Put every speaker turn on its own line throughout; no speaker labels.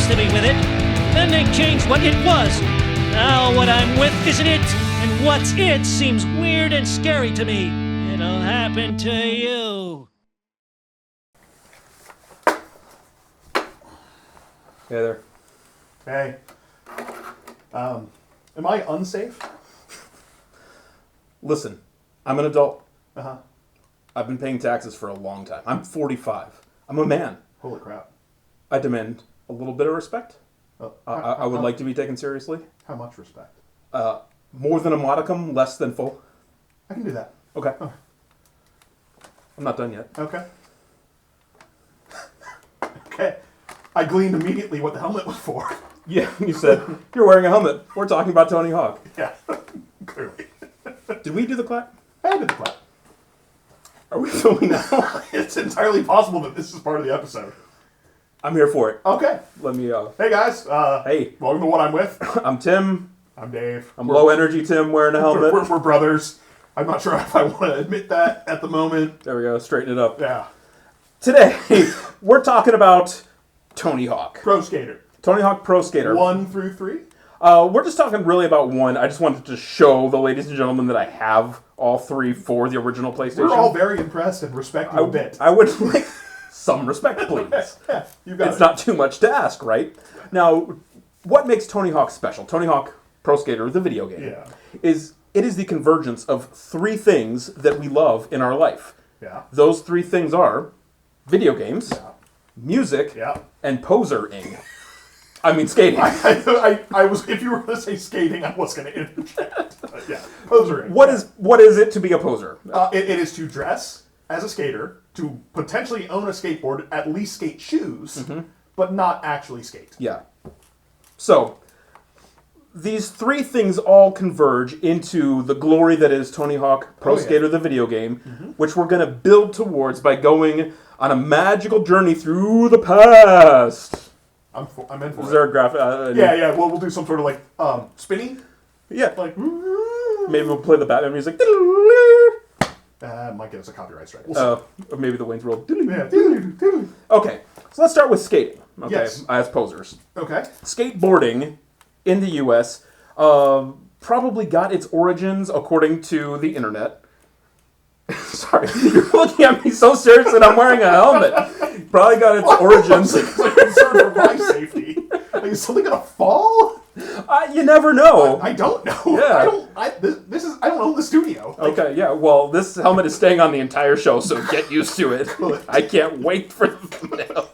to me with it. Then they changed what it was. Now what I'm with isn't it, and what's it seems weird and scary to me. It'll happen to you.
Hey there.
Hey. Am I unsafe?
Listen, I'm an adult.
Uh-huh.
I've been paying taxes for a long time. I'm 45. I'm a man.
Holy crap.
I demand a little bit of respect.
Oh,
I would like to be taken seriously.
How much respect?
More than a modicum, less than full.
I can do that.
Okay.
Oh.
I'm not done yet.
Okay. Okay. I gleaned immediately what the helmet was for.
Yeah, you said, you're wearing a helmet. We're talking about Tony Hawk.
Yeah, clearly.
Did we do the clap?
I did the clap.
Are we filming now?
It's entirely possible that this is part of the episode.
I'm here for it.
Okay.
Let me,
Hey guys.
Hey.
Welcome to What I'm With.
I'm Tim.
I'm Dave.
I'm low energy Tim wearing a helmet.
We're brothers. I'm not sure if I want to admit that at the moment.
There we go, straighten it up.
Yeah.
Today, we're talking about Tony Hawk.
Pro Skater.
Tony Hawk Pro Skater.
1 through 3?
We're just talking really about one. I just wanted to show the ladies and gentlemen that I have all three for the original PlayStation.
We're all very impressed and respect you a bit.
I would like some respect, please.
Yeah, you got
It's
it.
not too much to ask, right? Now, what makes Tony Hawk special? Tony Hawk Pro Skater, the video game, is the convergence of three things that we love in our life.
Yeah.
Those three things are video games, music,
Yeah.
and posering. I mean, skating.
I was, if you were going to say skating, I was going to interject. But yeah, posering.
What is it to be a poser?
It is to dress as a skater, to potentially own a skateboard, at least skate shoes, but not actually skate.
Yeah. So, these three things all converge into the glory that is Tony Hawk Pro Skater, the video game, which we're going to build towards by going on a magical journey through the past.
I'm in for
Is
it.
there a graphic?
Yeah. Well, we'll do some sort of like spinny,
Yeah.
like.
Maybe we'll play the Batman music.
Might get us a copyright strike. We'll see.
Or maybe the Wayne's World.
Yeah.
Okay, so let's start with skating. Okay,
Yes.
as posers.
Okay.
Skateboarding in the U.S. Probably got its origins according to the internet. Sorry, you're looking at me so serious that I'm wearing a helmet. Probably got its origins.
I'm concerned for my safety. Like, is something gonna fall?
You never know.
I don't know.
Yeah.
I don't own the studio. Like,
Okay, yeah, well, this helmet is staying on the entire show, so get used to it. I can't wait for the thumbnail.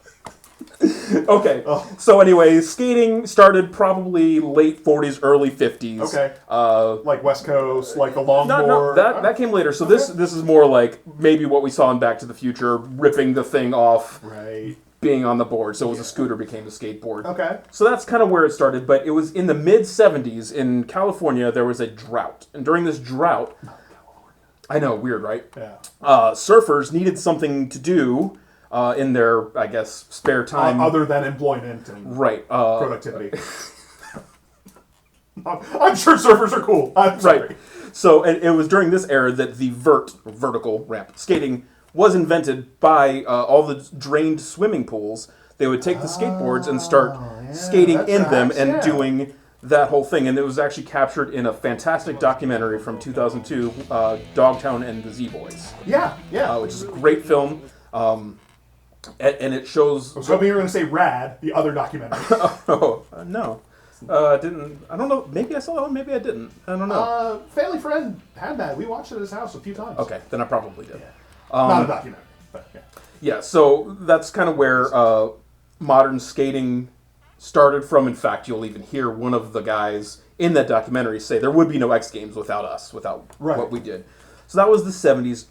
Okay, so anyway, skating started probably late 40s, early 50s.
Okay. Like West Coast, like the
No,
longboard.
that came later. So this is more like maybe what we saw in Back to the Future, ripping the thing off,
Right.
being on the board. So it was a scooter became a skateboard.
Okay.
So that's kind of where it started. But it was in the mid-70s in California, there was a drought. And during this drought, I know, weird, right?
Yeah.
Surfers needed something to do in their, I guess, spare time.
Other than employment and
Right.
productivity. I'm sure surfers are cool. I'm sorry.
Right. So it was during this era that the vertical ramp skating was invented by all the drained swimming pools. They would take the skateboards and start skating
that
in them
tracks,
and
yeah.
doing that whole thing. And it was actually captured in a fantastic documentary from 2002, Dogtown and the Z-Boys,
Yeah.
which is a great film. And it shows...
I was hoping you were going to say Rad, the other documentary.
No. Didn't... I don't know. Maybe I saw that one. Maybe I didn't. I don't know.
Family friend had that. We watched it at his house a few times.
Okay, then I probably did.
Yeah. Not a documentary, but yeah.
Yeah, so that's kind of where modern skating started from. In fact, you'll even hear one of the guys in that documentary say there would be no X Games without us, without what we did. So that was the 70s.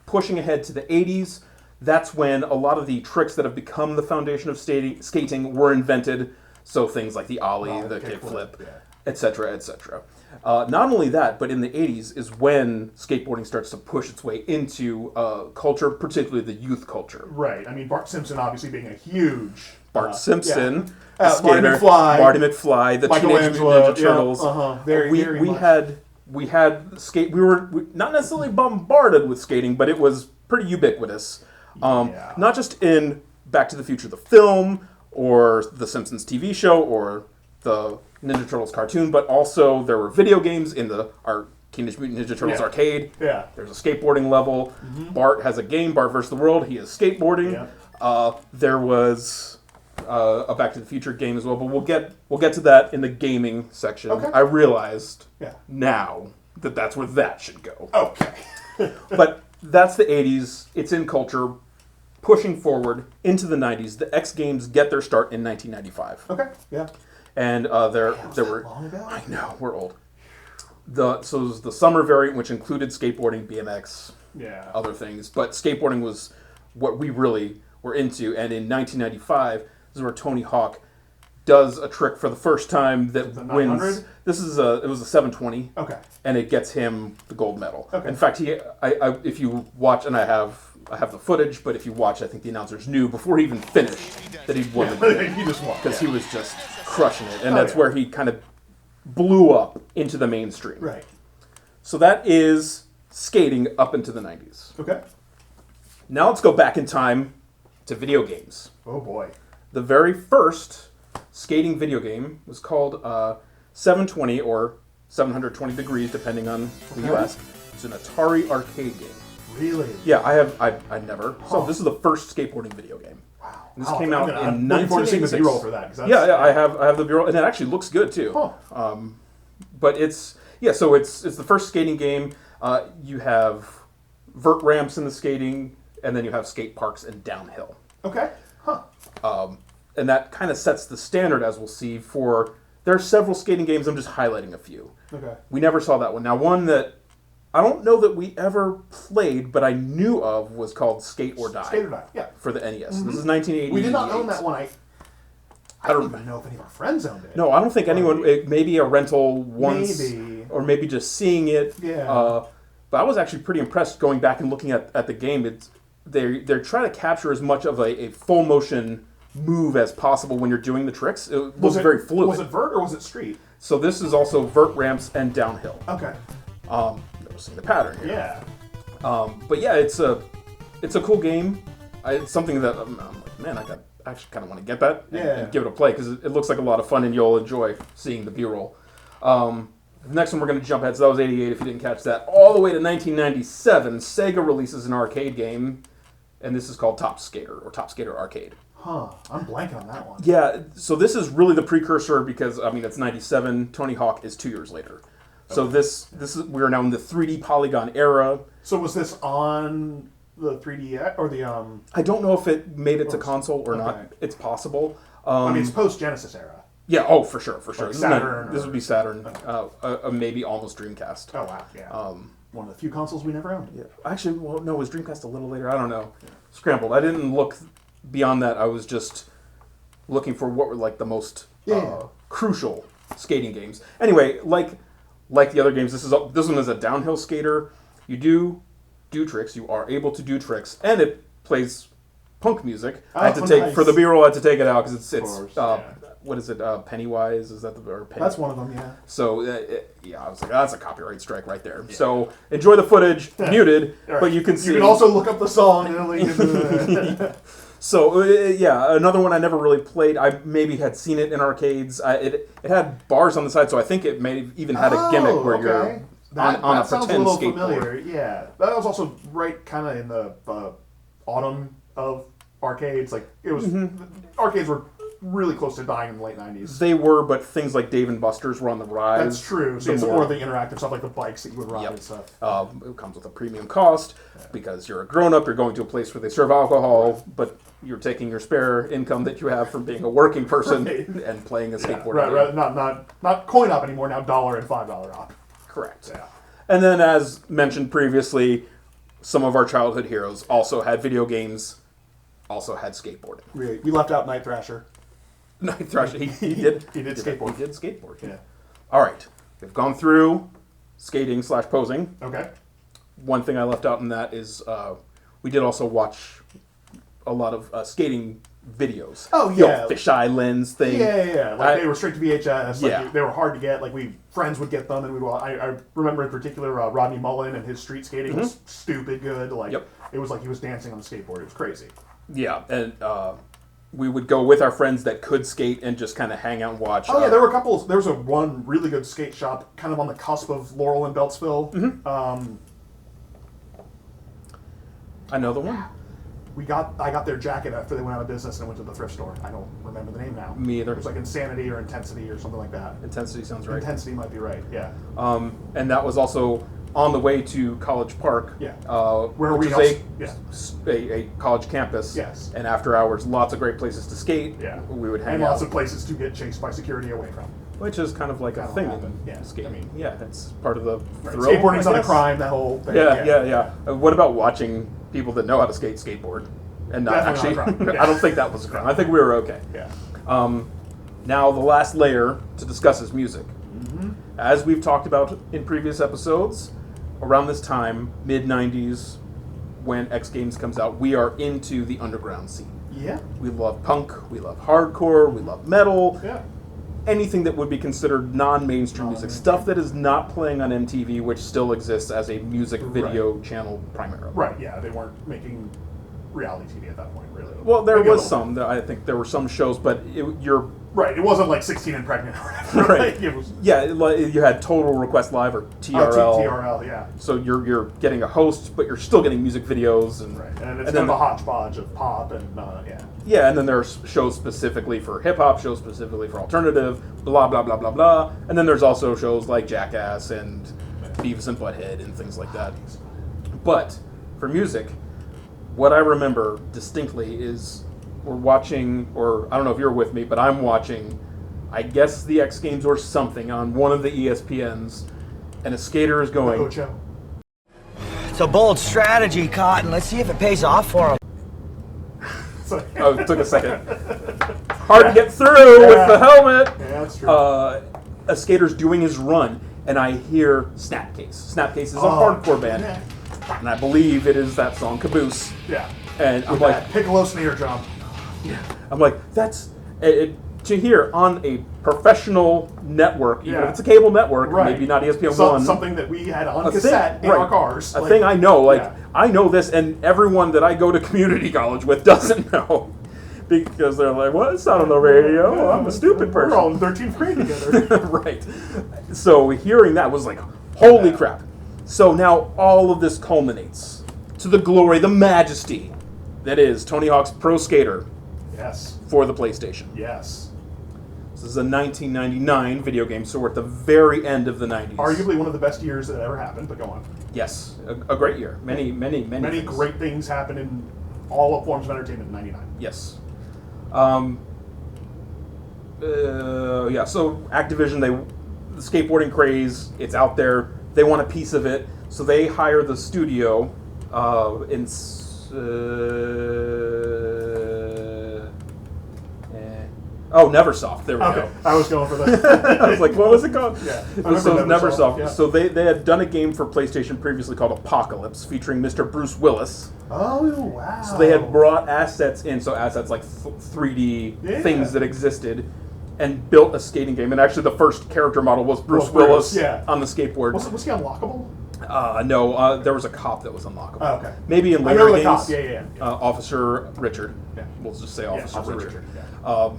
Pushing ahead to the 80s, that's when a lot of the tricks that have become the foundation of skating were invented. So things like the ollie, the kickflip, etc., etc. Not only that, but in the 80s is when skateboarding starts to push its way into culture, particularly the youth culture.
Right. I mean, Bart Simpson obviously being a huge...
Bart Simpson,
yeah.
the skater,
Marty
McFly, the Teenage Mutant
Michelangelo,
Ninja Turtles.
Very much.
We had skate. We were not necessarily bombarded with skating, but it was pretty ubiquitous. Not just in Back to the Future, the film, or the Simpsons TV show, or the Ninja Turtles cartoon, but also there were video games in the Teenage Mutant Ninja Turtles arcade.
Yeah.
There's a skateboarding level. Bart has a game, Bart vs. the World. He is skateboarding.
Yeah.
There was a Back to the Future game as well, but we'll get to that in the gaming section.
Okay.
I realized
Yeah.
now that that's where that should go.
Okay.
But that's the 80s. It's in culture. Pushing forward into the 90s, the X Games get their start in 1995.
Okay. Yeah.
And there were...
Long ago?
I know, we're old. So it was the summer variant, which included skateboarding, BMX,
Yeah.
other things. But skateboarding was what we really were into. And in 1995, this is where Tony Hawk does a trick for the first time that
The
wins.
900?
This is it was a 720.
Okay.
And it gets him the gold medal.
Okay.
In fact, if you watch, and I have the footage, but if you watch, I think the announcers knew before he even finished that he'd won the game.
He just won.
Because he was just crushing it. And
Oh,
that's
yeah.
where he kind of blew up into the mainstream.
Right.
So that is skating up into the 90s.
Okay.
Now let's go back in time to video games.
Oh boy.
The very first skating video game was called 720 or 720 degrees, depending on who you
Okay.
ask. It's an Atari arcade game.
Really?
Yeah, I never. So this is the first skateboarding video game.
Wow.
And this came out in
I'm looking forward to seeing the
1986.
B-roll for that. 'Cause that's,
Yeah, I have the bureau, and it actually looks good too.
Huh.
But it's the first skating game. You have vert ramps in the skating, and then you have skate parks and downhill.
Okay. Huh.
And that kind of sets the standard, as we'll see, for... There are several skating games, I'm just highlighting a few.
Okay.
We never saw that one. Now, one that I don't know that we ever played, but I knew of, was called Skate or Die.
Skate or Die. Yeah.
For the NES. This is 1988.
We did not own that one. I don't even know if any of our friends owned it.
No, I don't think anyone... Maybe a rental once.
Maybe.
Or maybe just seeing it.
Yeah.
But I was actually pretty impressed going back and looking at the game. They're trying to capture as much of a full motion move as possible when you're doing the tricks. It looks very fluid.
Was it vert or was it street?
So this is also vert ramps and downhill.
Okay.
Noticing the pattern here.
Yeah.
But yeah, it's a cool game. It's something that I'm like, man, I actually kind of want to get that and give it a play because it looks like a lot of fun and you'll enjoy seeing the B-roll. The next one we're going to jump ahead, so that was 88 if you didn't catch that. All the way to 1997, Sega releases an arcade game, and this is called Top Skater, or Top Skater Arcade.
Huh. I'm blanking on that one.
Yeah, so this is really the precursor because, I mean, it's 97, Tony Hawk is 2 years later. So this is, we're now in the 3D polygon era.
So was this on the 3D or the
I don't know if it made it to console or not. It's possible.
I mean, it's post-Genesis era.
Yeah, oh, for sure.
Like Saturn
This would be Saturn. Maybe almost Dreamcast.
Oh, wow. Yeah. One of the few consoles we never owned.
Yeah. Actually, well, no, was Dreamcast a little later? I don't know. Scrambled. I didn't look beyond that. I was just looking for what were like the most crucial skating games. Anyway, like the other games, this one is a downhill skater. You do tricks. You are able to do tricks, and it plays punk music. I had to take for the B-roll. I had to take it out because it's what is it? Pennywise? Is that the
That's one of them. Yeah.
So I was like, that's a copyright strike right there. Yeah. So enjoy the footage, muted, right. But you can see.
You can also look up the song.
So another one I never really played. I maybe had seen it in arcades. It had bars on the side, so I think it may have even had a gimmick where you're on a pretend skateboard.
Familiar. Yeah, that was also right kind of in the autumn of arcades. Like it was, arcades were really close to dying in the late 90s.
They were, but things like Dave and Buster's were on the rise.
That's true. So it's more the interactive stuff, like the bikes that you would ride and stuff.
It comes with a premium cost because you're a grown-up, you're going to a place where they serve alcohol, but you're taking your spare income that you have from being a working person and playing a skateboard.
Right. Not coin op anymore, now $1 and $5 op.
Correct.
Yeah.
And then, as mentioned previously, some of our childhood heroes also had video games, also had skateboarding.
We left out Night Thrasher.
Night Thrasher, he did.
He did skateboard.
He did skateboard.
Yeah.
All right. We've gone through skating/posing.
Okay.
One thing I left out in that is we did also watch a lot of skating videos.
Oh, yeah.
Fisheye lens thing.
Yeah. Like they were straight to VHS. Like they were hard to get. Like friends would get them, and I remember in particular Rodney Mullen and his street skating was stupid good. Like it was like he was dancing on the skateboard. It was crazy.
Yeah, and we would go with our friends that could skate and just kind of hang out and watch.
Oh yeah, there were a couple. There was one really good skate shop, kind of on the cusp of Laurel and Beltsville.
I know the one.
I got their jacket after they went out of business and I went to the thrift store. I don't remember the name now.
Me either.
It was like Insanity or Intensity or something like that.
Intensity sounds right.
Intensity might be right. Yeah.
And that was also on the way to College Park.
Yeah.
Where
we
which
also,
is a college campus.
Yes.
And after hours, lots of great places to skate.
Yeah.
We would hang
and
out.
lots of places to get chased by security away from.
Which is kind of like a
That'll
thing
happen.
in
Yeah.
skating.
I mean,
yeah, it's part of the thrill.
Skateboarding's
I
not a
guess.
crime. That whole thing.
Yeah. What about watching people that know how to skateboard and not
Definitely
actually?
not a crime. Yeah.
I don't think that was a crime. I think we were okay.
Yeah.
Now the last layer to discuss is music. As we've talked about in previous episodes, around this time, mid '90s, when X Games comes out, we are into the underground scene.
Yeah.
We love punk, we love hardcore, we love metal.
Yeah.
Anything that would be considered non-mainstream music, stuff that is not playing on MTV, which still exists as a music video channel primarily.
Right. Yeah. They weren't making reality TV at that point, really.
Well, there
Maybe a
was
little
some. I think there were some shows, but you're
Right. It wasn't like 16 and Pregnant or whatever.
right.
Like, it was,
You had Total Request Live or TRL.
TRL, yeah.
So you're getting a host, but you're still getting music videos and
Right. And it's
and
kind of a hodgepodge of pop and yeah.
Yeah, and then there's shows specifically for hip hop, shows specifically for alternative, blah blah blah blah blah, and then there's also shows like Jackass and Beavis and Butthead and things like that. But for music, what I remember distinctly is we're watching, or I don't know if you're with me, but I'm watching, I guess the X Games or something on one of the ESPNs, and a skater is going.
Ocho.
It's a bold strategy, Cotton. Let's see if it pays off for him.
Oh, it took a second. Hard to get through with the helmet.
Yeah, that's true.
A skater's doing his run, and I hear Snapcase. Snapcase is a hardcore band, and I believe it is that song Caboose.
Yeah.
And I'm
With
like,
that Piccolo snare jump.
I'm like, that's to hear on a professional network, even if it's a cable network,
Right.
maybe not ESPN1.
Something that we had on
A
cassette
thing,
in
right.
our cars.
A thing I know,
yeah.
I know this, and everyone that I go to community college with doesn't know. Because they're like, well, it's not on the radio. I'm a stupid person.
We're all in 13th grade together.
Right. So hearing that was like, holy crap. So now all of this culminates to the glory, the majesty that is Tony Hawk's Pro Skater
Yes.
for the PlayStation.
Yes.
This is a 1999 video game, so we're at the very end of the 90s.
Arguably one of the best years that ever happened, but go on.
Yes, a great year. Many
Many
things.
great things happened in all forms of entertainment in 99.
Yes. Yeah, so Activision, the skateboarding craze, it's out there. They want a piece of it, so they hire the studio Neversoft. There we go.
I was going for that.
I was like, what was it called?
Yeah.
So Neversoft.
Yeah.
So they had done a game for PlayStation previously called Apocalypse, featuring Mr. Bruce Willis.
Oh, wow.
So they had brought assets in, so assets like 3D things that existed, and built a skating game. And actually, the first character model was Bruce Willis on the skateboard.
Was he unlockable?
No, there was a cop that was unlockable.
Oh, okay.
Maybe in
I
later
know the
games.
cop. Yeah.
Officer Richard.
Yeah.
We'll just say Officer Richard.
Yeah.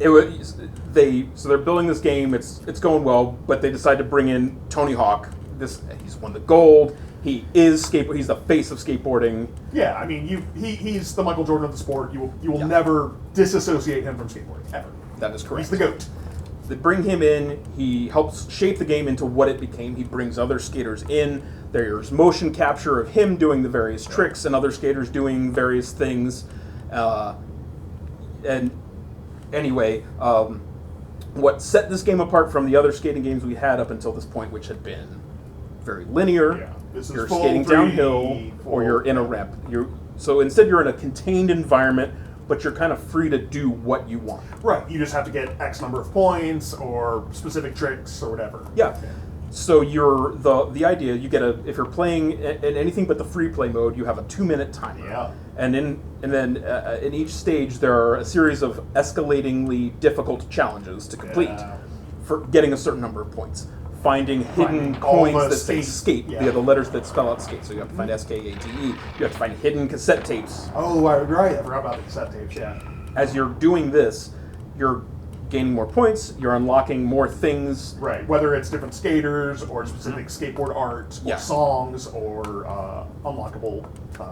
So they're building this game. It's going well, but they decide to bring in Tony Hawk. He's won the gold. He is skateboard. He's the face of skateboarding.
Yeah, I mean, he's the Michael Jordan of the sport. You will never disassociate him from skateboarding ever.
That is correct.
He's the GOAT.
They bring him in. He helps shape the game into what it became. He brings other skaters in. There's motion capture of him doing the various tricks and other skaters doing various things. And anyway, what set this game apart from the other skating games we had up until this point, which had been very linear.
Yeah. This is
You're
full
skating
3D,
downhill, or
full-
you're in a ramp. So instead, you're in a contained environment, but you're kind of free to do what you want.
Right. You just have to get X number of points or specific tricks or whatever.
Yeah. So you're the idea you get if you're playing in anything but the free play mode, you have a 2-minute timer.
Yeah.
And then in each stage there are a series of escalatingly difficult challenges to complete for getting a certain number of points. finding hidden
Finding all
coins
the
that say skate.
yeah.
The letters that spell out skate. So you have to find SKATE. You have to find hidden cassette tapes.
Oh, right. I forgot about the cassette tapes. Yeah.
As you're doing this, you're gaining more points. You're unlocking more things.
Right. Whether it's different skaters or specific skateboard art, or songs, or unlockable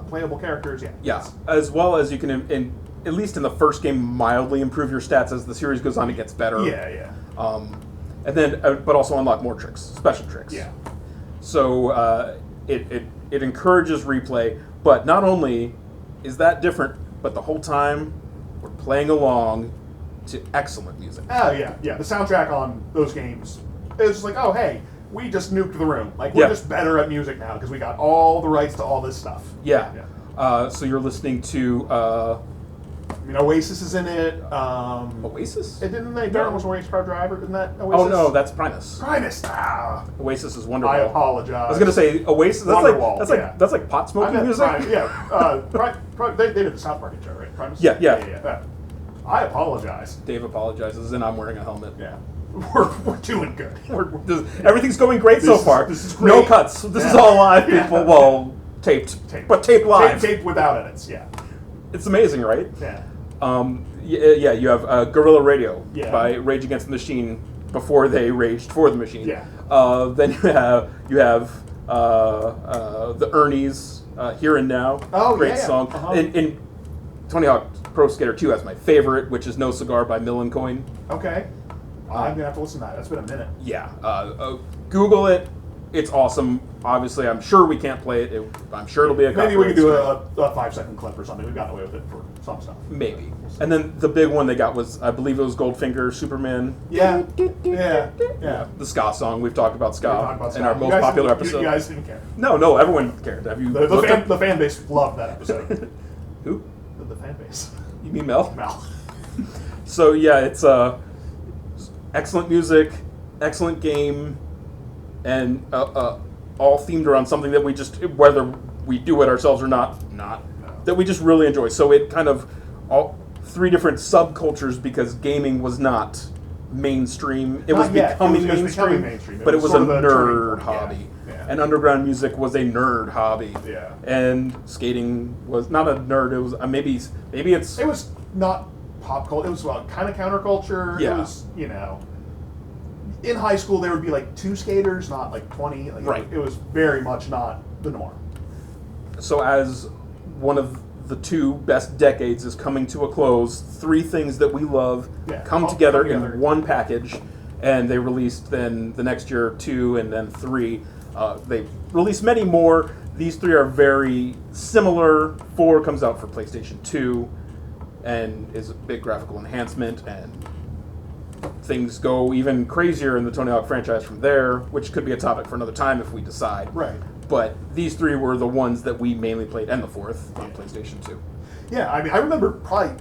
playable characters. Yeah.
Yeah. As well as you can, at least in the first game, mildly improve your stats. As the series goes on, it gets better.
Yeah.
And then, but also unlock more tricks, special tricks.
Yeah.
So it encourages replay, but not only is that different, but the whole time we're playing along to excellent music.
Oh yeah. The soundtrack on those games is just like, oh hey, we just nuked the room. Like we're just better at music now because we got all the rights to all this stuff.
Yeah. So you're listening to.
Oasis is in it.
Oasis?
Didn't they? Darren was a race car driver. Isn't that Oasis?
Oh no, that's Primus.
Primus.
Oasis is Wonderwall.
I apologize.
I was gonna say Oasis. That's like pot smoking music.
They did the South Park intro, right? Primus.
Yeah.
I apologize.
Dave apologizes, and I'm wearing a helmet.
Yeah. We're doing good.
Everything's going great so far.
This is great.
No cuts. This is all live, people. Well, taped. But taped live.
Taped without edits. Yeah.
It's amazing, right?
Yeah.
You have Guerrilla Radio by Rage Against the Machine before they raged for the machine.
Yeah.
Then you have the Ernie's Here and Now.
Oh,
great
yeah.
song. And Tony Hawk Pro Skater 2 has my favorite, which is No Cigar by Mill and Coin.
Okay. I'm gonna have to listen to that. That's been a minute.
Yeah. Google it. It's awesome. Obviously, I'm sure we can't play it. I'm sure it'll be a
Maybe we can do
copyright
a 5-second clip or something. We've gotten away with it for some stuff.
Maybe. And then the big one they got was, I believe it was Goldfinger, Superman.
Yeah.
The ska song. We've talked about ska, in our most
You guys
popular
didn't-
episode.
You guys didn't care.
No, everyone cared. Have you looked up?
The fan base loved that episode.
Who?
The fan base.
You mean Mel?
Mel.
So yeah, it's excellent music, excellent game, and all themed around something that we just, whether we do it ourselves or not, that we just really enjoy. So it kind of all three different subcultures, because gaming was not mainstream. It was becoming mainstream, but it was a nerd hobby. Yeah. And underground music was a nerd hobby.
Yeah.
And skating was not a nerd. It was maybe it's.
It was not pop culture. It was kind of counterculture.
Yeah.
It was, in high school there would be like 2 skaters, not like 20.
Right.
It was very much not the norm.
So as one of the 2 best decades is coming to a close, 3 things that we love come together in one package, and they released then the next year 2 and then 3. They released many more. These 3 are very similar. 4 comes out for PlayStation 2 and is a big graphical enhancement, and things go even crazier in the Tony Hawk franchise from there, which could be a topic for another time if we decide.
Right.
But these 3 were the ones that we mainly played, and the 4th on PlayStation 2.
Yeah, I mean, I remember probably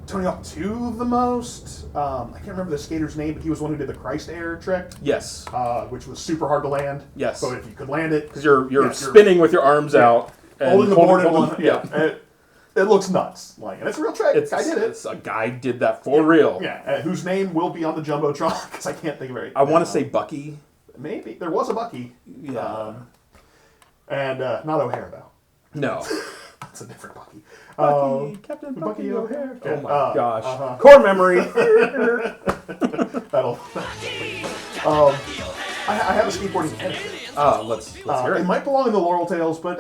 Tony Hawk 2 the most. I can't remember the skater's name, but he was one who did the Christ Air trick.
Yes.
Which was super hard to land.
Yes.
So if you could land it,
because you're spinning with your arms out and
holding the board in one.
Yeah.
It looks nuts. And it's a real trick. I did it.
A guy did that for real.
Yeah. Whose name will be on the Jumbotron, because I can't think of it.
I want to say Bucky.
Maybe. There was a Bucky.
Yeah.
And not O'Hare, though.
No.
That's a different Bucky.
Captain
Bucky O'Hare.
Oh my gosh. Core memory.
That'll. I have a skateboarding anecdote.
Let's hear it.
It might belong in the Laurel Tales, but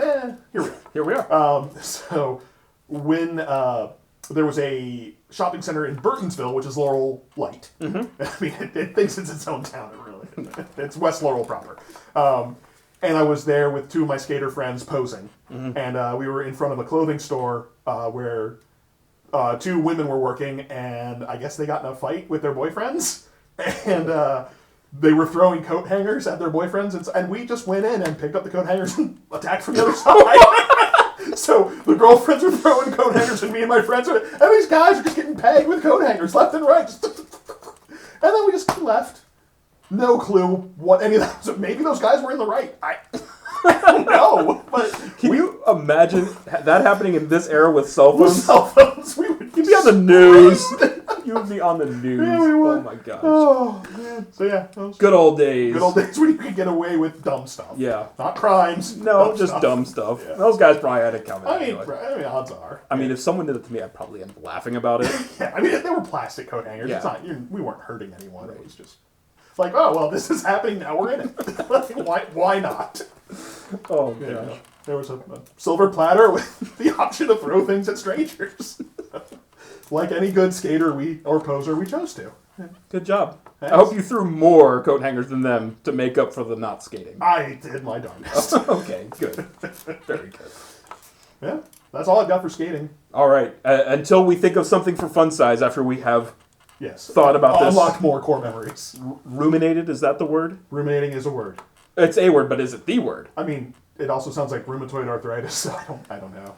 here we are.
So when there was a shopping center in Burtonsville, which is Laurel Light. Mm-hmm. I mean, it thinks it's its own town. It really isn't. It's West Laurel proper. And I was there with 2 of my skater friends posing, and we were in front of a clothing store where 2 women were working, and I guess they got in a fight with their boyfriends, and they were throwing coat hangers at their boyfriends, and we just went in and picked up the coat hangers and attacked from the other side. So the girlfriends were throwing coat hangers, and me and my friends were, and these guys are just getting pegged with coat hangers left and right. And then we just left. No clue what any of that was. Maybe those guys were in the right. I don't know. But
Can you imagine that happening in this era with cell phones?
With cell phones, we would
You'd be on the news. You would be on the news.
Yeah, we would.
Oh my gosh.
Oh man. So yeah, those
Good old days.
good old days when you could get away with dumb stuff.
Yeah.
Not crimes.
No, just
stuff.
dumb stuff.
Yeah.
Those guys probably had it coming.
I mean,
anyway.
odds are.
I mean, if someone did it to me, I'd probably end up laughing about it.
Yeah, I mean, they were plastic coat hangers.
Yeah.
It's not. We weren't hurting anyone. It was just like, oh well, this is happening now. We're in it. Like, why not?
Oh
You
gosh.
know, there was a silver platter with the option to throw things at strangers. Like any good skater or poser, we chose to.
Good job.
Thanks.
I hope you threw more coat hangers than them to make up for the not skating.
I did my darndest.
Okay, good. Very good.
Yeah, that's all I've got for skating.
All right. Until we think of something for fun size after we have
Yes.
Thought about this.
Unlock more core memories.
ruminated, is that the word?
Ruminating is a word.
It's a word, but is it the word?
I mean, it also sounds like rheumatoid arthritis, so I don't know.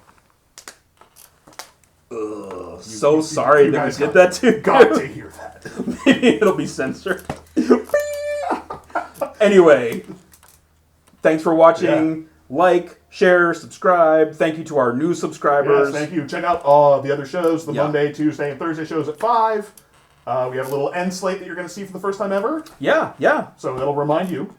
Ugh, so sorry
you
that we
guys
did that too.
Got to hear that.
Maybe it'll be censored. Anyway, thanks for watching. Like, share, subscribe. Thank you to our new subscribers.
Yes, thank you. Check out the other shows, the
Yeah.
Monday, Tuesday, and Thursday shows at 5. We have a little end slate that you're going to see for the first time ever,
Yeah.
so it'll remind you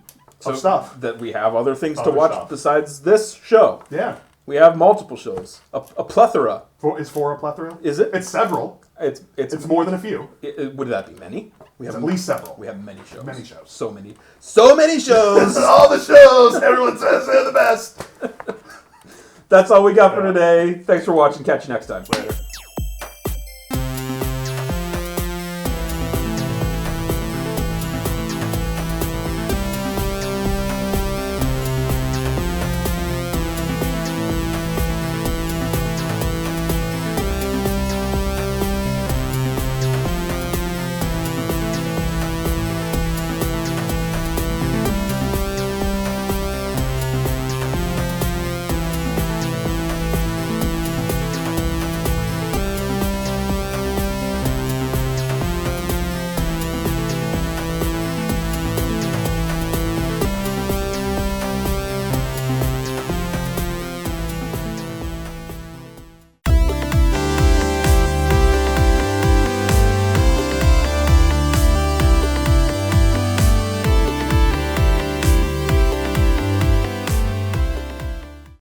of stuff.
That we have other things to
Other
watch
stuff.
besides this show.
Yeah.
We have multiple shows. A plethora.
Is 4 a plethora?
Is it?
It's several.
It's
It's more than a few.
would that be many? We
It's at least several.
We have many shows.
Many shows.
So many. So many shows.
All the shows! Everyone says they're the best!
That's all we got for today. Thanks for watching. Catch you next time.
Later.